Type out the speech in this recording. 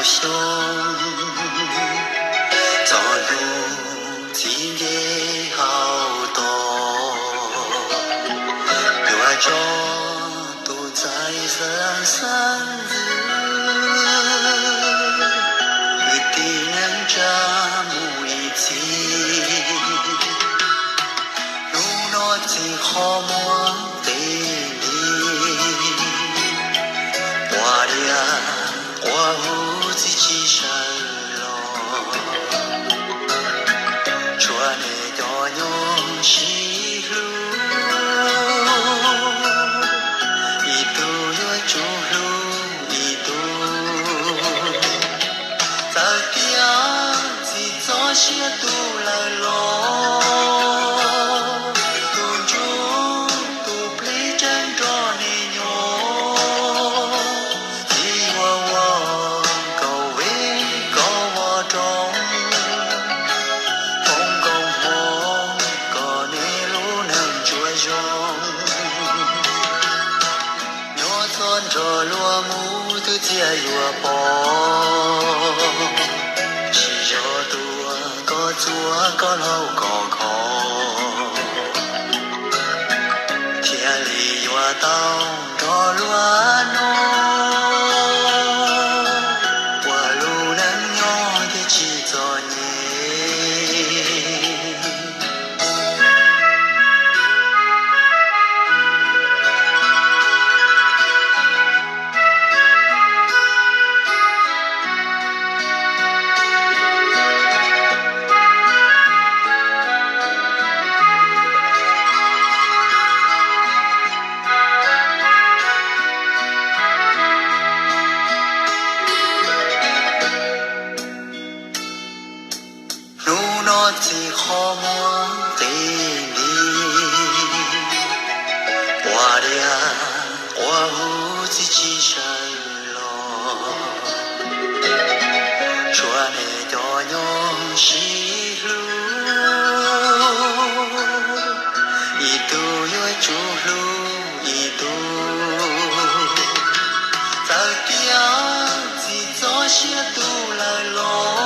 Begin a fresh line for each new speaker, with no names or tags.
胸，走路今夜好多，我中都在深山子，一定能扎木一起，路诺几好么的你，我无自己生咯，穿的多用西路，一度有主路一度，在边只做些度来咯，度中度配真着你用。cho lúa mù từ chia lúa bò chỉ cho tua có chúa có lâu có khó thiên lý lúa tao cho lúa nó qua lúa nắng nhỏ thì chỉ cho nhẹ chỉ khó muốn tình đi qua dia qua hu chỉ sai lo chúa này cho nhau xí lu y tu yo chú lu y tu ta kia chỉ cho xía tu lại lo